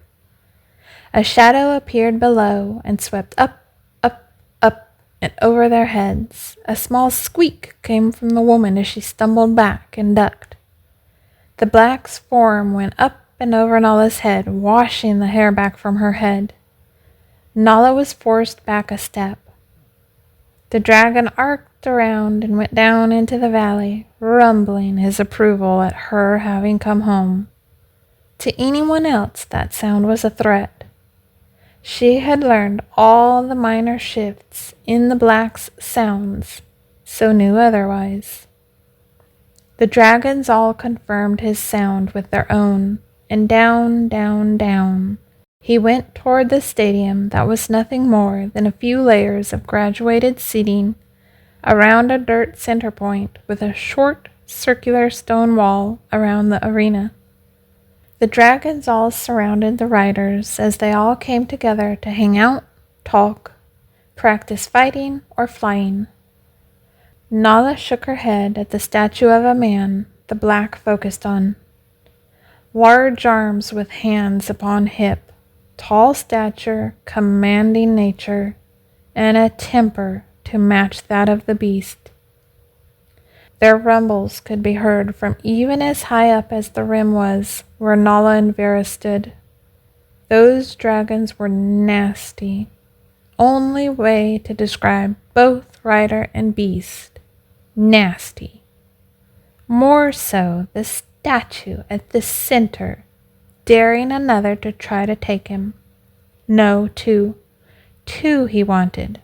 A shadow appeared below and swept up, up, up, and over their heads. A small squeak came from the woman as she stumbled back and ducked. The black's form went up and over Nala's head, washing the hair back from her head. Nala was forced back a step. The dragon arced around and went down into the valley, rumbling his approval at her having come home. To anyone else, that sound was a threat. She had learned all the minor shifts in the black's sounds, so knew otherwise. The dragons all confirmed his sound with their own, and down, down, down, he went toward the stadium that was nothing more than a few layers of graduated seating around a dirt center point with a short circular stone wall around the arena. The dragons all surrounded the riders as they all came together to hang out, talk, practice fighting or flying. Nala shook her head at the statue of a man the black focused on. Large arms with hands upon hip, tall stature, commanding nature, and a temper to match that of the beast. Their rumbles could be heard from even as high up as the rim was, where Nala and Vera stood. Those dragons were nasty. Only way to describe both rider and beast. Nasty. More so the statue at the center, daring another to try to take him. No, two. Two he wanted.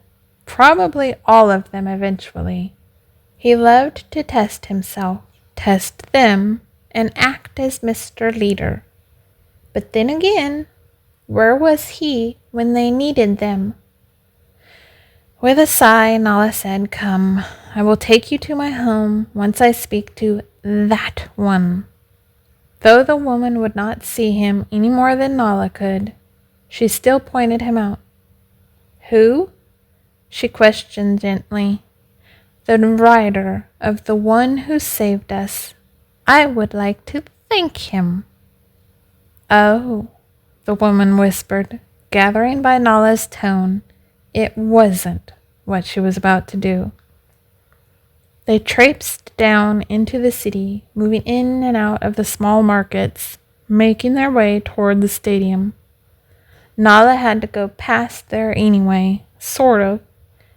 Probably all of them eventually. He loved to test himself, test them, and act as Mr. Leader. But then again, where was he when they needed them? With a sigh, Nala said, "Come, I will take you to my home once I speak to that one." Though the woman would not see him any more than Nala could, she still pointed him out. "Who?" she questioned gently. "The rider of the one who saved us. I would like to thank him." "Oh," the woman whispered, gathering by Nala's tone it wasn't what she was about to do. They traipsed down into the city, moving in and out of the small markets, making their way toward the stadium. Nala had to go past there anyway, sort of,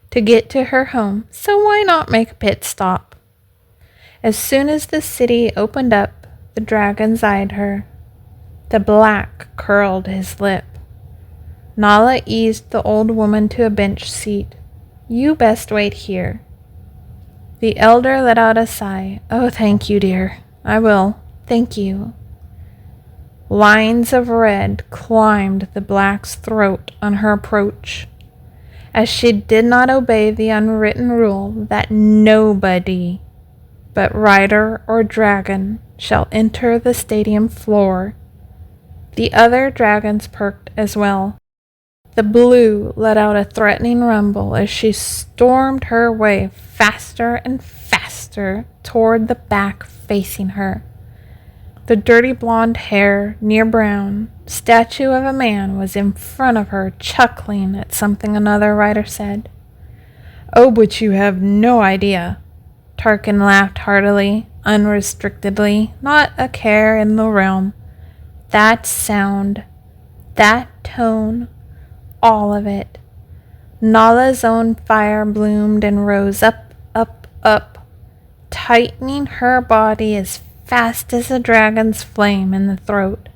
to get to her home, so why not make a pit stop? As soon as the city opened up, the dragons eyed her. The black curled his lip. Nala eased the old woman to a bench seat. "You best wait here." The elder let out a sigh. "Oh, thank you, dear. I will. Thank you." Lines of red climbed the black's throat on her approach, as she did not obey the unwritten rule that nobody but rider or dragon shall enter the stadium floor. The other dragons perked as well. The blue let out a threatening rumble as she stormed her way faster and faster toward the back facing her. The dirty blonde hair, near brown, statue of a man was in front of her, chuckling at something another rider said. "Oh, but you have no idea." Tarkin laughed heartily, unrestrictedly, not a care in the realm. That sound, that tone, all of it. Nala's own fire bloomed and rose up, up, up, tightening her body as fast as a dragon's flame in the throat.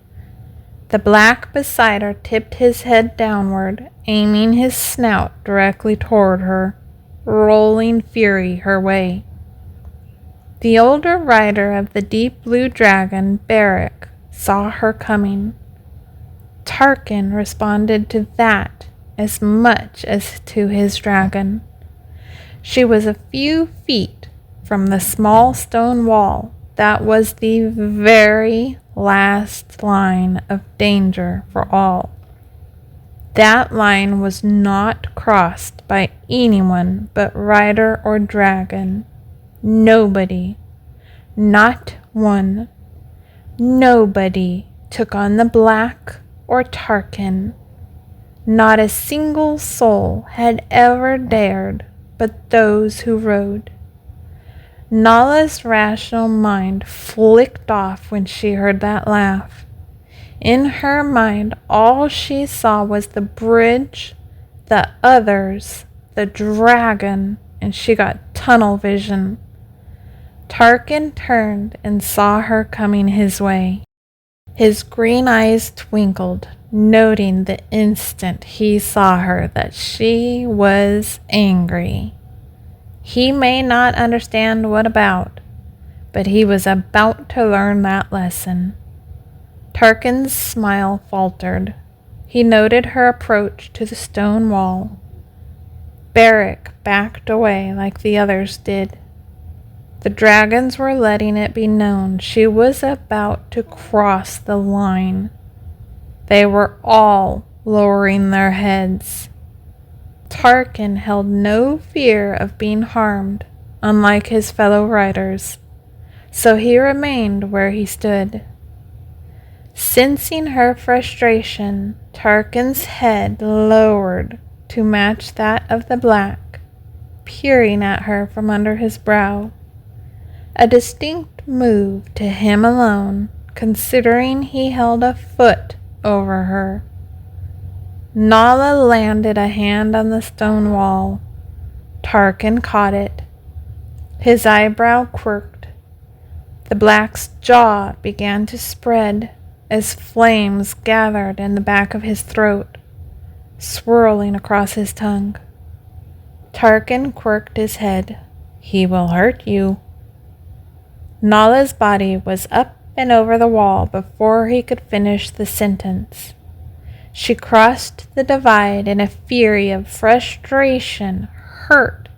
The black beside her tipped his head downward, aiming his snout directly toward her, rolling fury her way. The older rider of the deep blue dragon, Beric, saw her coming. Tarkin responded to that as much as to his dragon. She was a few feet from the small stone wall that was the very last line of danger for all. That line was not crossed by anyone but rider or dragon. Nobody, not one, nobody took on the black or Tarkin. Not a single soul had ever dared but those who rode. Nala's rational mind flicked off when she heard that laugh. In her mind, all she saw was the bridge, the others, the dragon, and she got tunnel vision. Tarkin turned and saw her coming his way. His green eyes twinkled, noting the instant he saw her that she was angry. He may not understand what about, but he was about to learn that lesson. Tarkin's smile faltered. He noted her approach to the stone wall. Beric backed away like the others did. The dragons were letting it be known she was about to cross the line. They were all lowering their heads. Tarkin held no fear of being harmed, unlike his fellow riders, so he remained where he stood. Sensing her frustration, Tarkin's head lowered to match that of the black, peering at her from under his brow. A distinct move to him alone, considering he held a foot over her. Nala landed a hand on the stone wall. Tarkin caught it. His eyebrow quirked. The black's jaw began to spread as flames gathered in the back of his throat, swirling across his tongue. Tarkin quirked his head. "He will hurt you." Nala's body was up and over the wall before he could finish the sentence. She crossed the divide in a fury of frustration, hurt,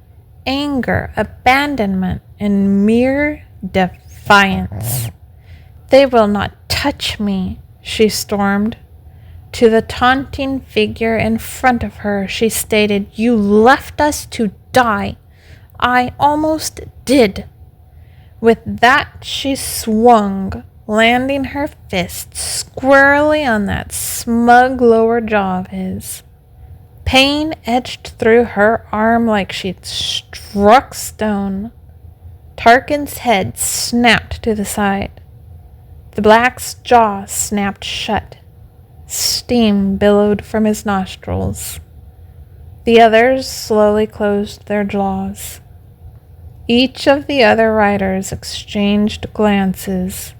anger, abandonment, and mere defiance. "They will not touch me," she stormed. To the taunting figure in front of her, she stated, "You left us to die. I almost did." With that, she swung, landing her fist squarely on that smug lower jaw of his. Pain etched through her arm like she'd struck stone. Tarkin's head snapped to the side. The black's jaw snapped shut. Steam billowed from his nostrils. The others slowly closed their jaws. Each of the other riders exchanged glances,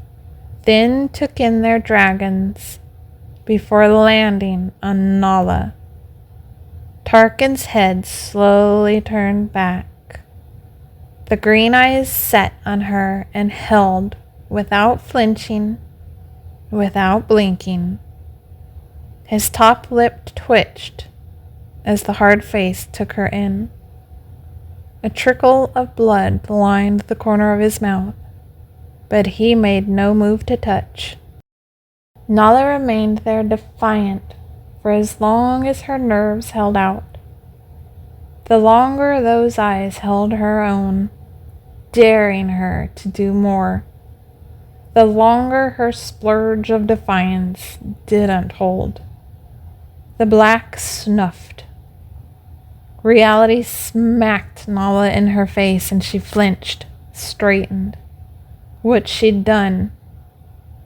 then took in their dragons before landing on Nala. Tarkin's head slowly turned back. The green eyes set on her and held without flinching, without blinking. His top lip twitched as the hard face took her in. A trickle of blood lined the corner of his mouth, but he made no move to touch. Nala remained there defiant for as long as her nerves held out. The longer those eyes held her own, daring her to do more, the longer her splurge of defiance didn't hold. The black snuffed. Reality smacked Nala in her face and she flinched, straightened. What she'd done.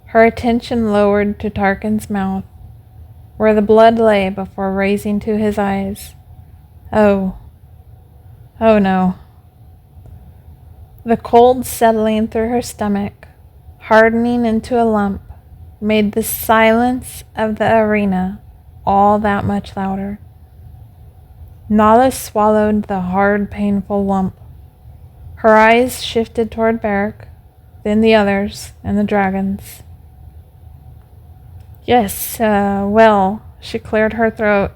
Her attention lowered to Tarkin's mouth, where the blood lay before raising to his eyes. Oh no. The cold settling through her stomach, hardening into a lump, made the silence of the arena all that much louder. Nala swallowed the hard, painful lump. Her eyes shifted toward Beric, then the others, and the dragons. "Yes, well," she cleared her throat,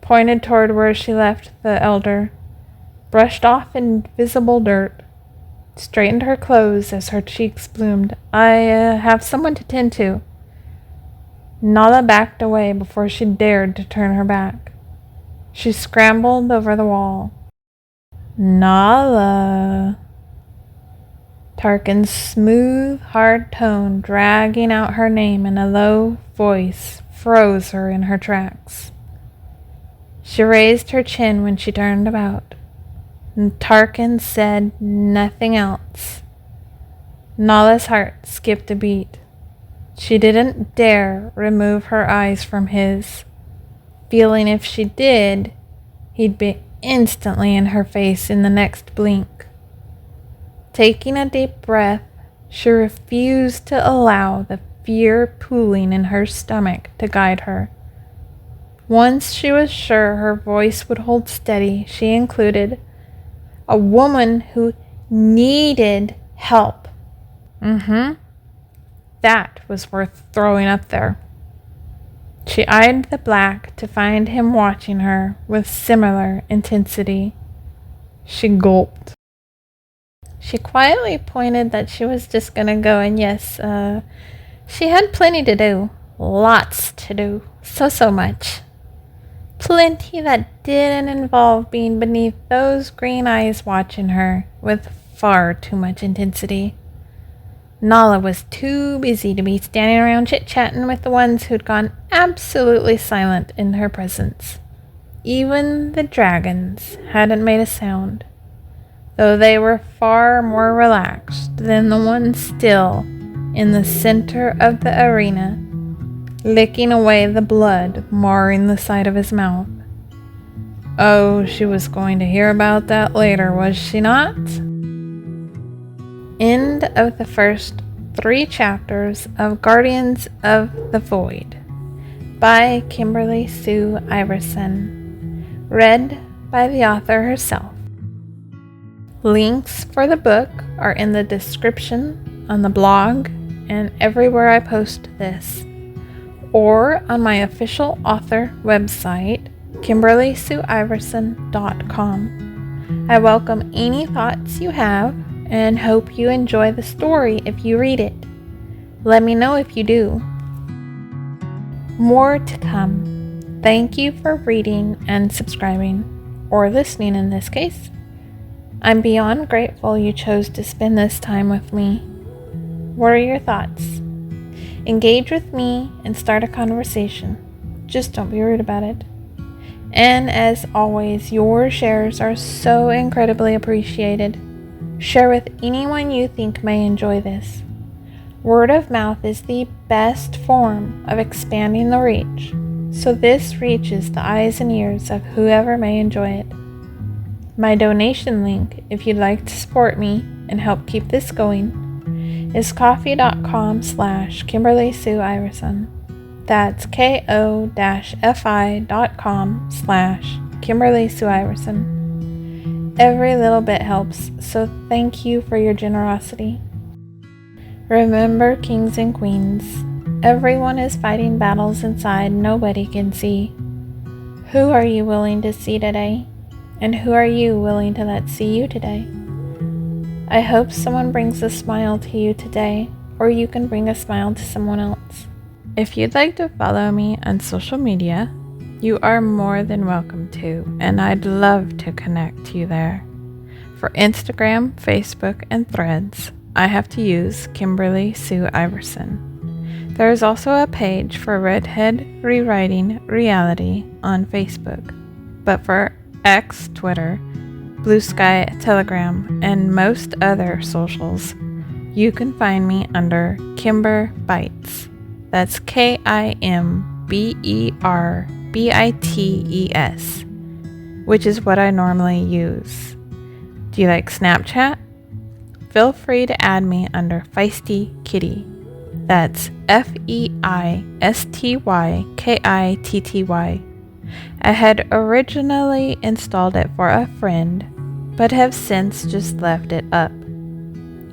pointed toward where she left the elder, brushed off invisible dirt, straightened her clothes as her cheeks bloomed. "I have someone to tend to." Nala backed away before she dared to turn her back. She scrambled over the wall. "Nala." Tarkin's smooth, hard tone, dragging out her name in a low voice, froze her in her tracks. She raised her chin when she turned about, and Tarkin said nothing else. Nala's heart skipped a beat. She didn't dare remove her eyes from his, feeling if she did, he'd be instantly in her face in the next blink. Taking a deep breath, she refused to allow the fear pooling in her stomach to guide her. Once she was sure her voice would hold steady, she included, "A woman who needed help." That was worth throwing up there. She eyed the black to find him watching her with similar intensity. She gulped. She quietly pointed that she was just gonna go, and yes, she had plenty to do. Lots to do. So much. Plenty that didn't involve being beneath those green eyes watching her with far too much intensity. Nala was too busy to be standing around chit-chatting with the ones who'd gone absolutely silent in her presence. Even the dragons hadn't made a sound, though they were far more relaxed than the one still in the center of the arena, licking away the blood marring the side of his mouth. Oh, she was going to hear about that later, was she not? End of the first 3 chapters of Guardians of the Void by Kimberly Sue Iverson, read by the author herself. Links for the book are in the description, on the blog, and everywhere I post this, or on my official author website, KimberlySueIverson.com. I welcome any thoughts you have and hope you enjoy the story if you read it. Let me know if you do. More to come. Thank you for reading and subscribing, or listening in this case. I'm beyond grateful you chose to spend this time with me. What are your thoughts? Engage with me and start a conversation. Just don't be rude about it. And as always, your shares are so incredibly appreciated. Share with anyone you think may enjoy this. Word of mouth is the best form of expanding the reach, so this reaches the eyes and ears of whoever may enjoy it. My donation link, if you'd like to support me and help keep this going, is ko-fi.com/Kimberly Sue Iverson. That's ko-fi.com/Kimberly Sue Iverson. Every little bit helps, so thank you for your generosity. Remember, kings and queens, everyone is fighting battles inside nobody can see. Who are you willing to see today? And who are you willing to let see you today? I hope someone brings a smile to you today, or you can bring a smile to someone else. If you'd like to follow me on social media, you are more than welcome to, and I'd love to connect you there. For Instagram, Facebook, and Threads, I have to use Kimberly Sue Iverson. There is also a page for Redhead Rewriting Reality on Facebook, but for X, Twitter, Blue Sky, Telegram, and most other socials, you can find me under Kimber Bites. That's KIMBERBITES, which is what I normally use. Do you like Snapchat? Feel free to add me under Feisty Kitty. That's FEISTYKITTY. I had originally installed it for a friend, but have since just left it up.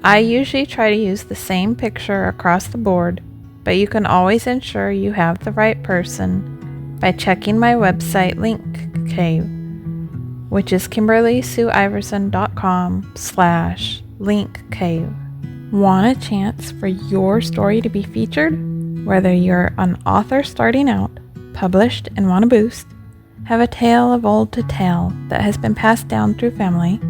I usually try to use the same picture across the board, but you can always ensure you have the right person by checking my website link cave, which is KimberlySueIverson.com/link-cave. Want a chance for your story to be featured? Whether you're an author starting out, published and want a boost, have a tale of old to tell that has been passed down through family,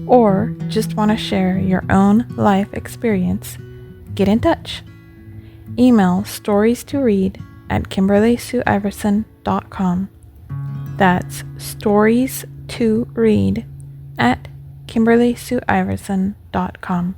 or just want to share your own life experience, get in touch. Email stories2read@KimberlySueIverson.com. That's stories2read@KimberlySueIverson.com.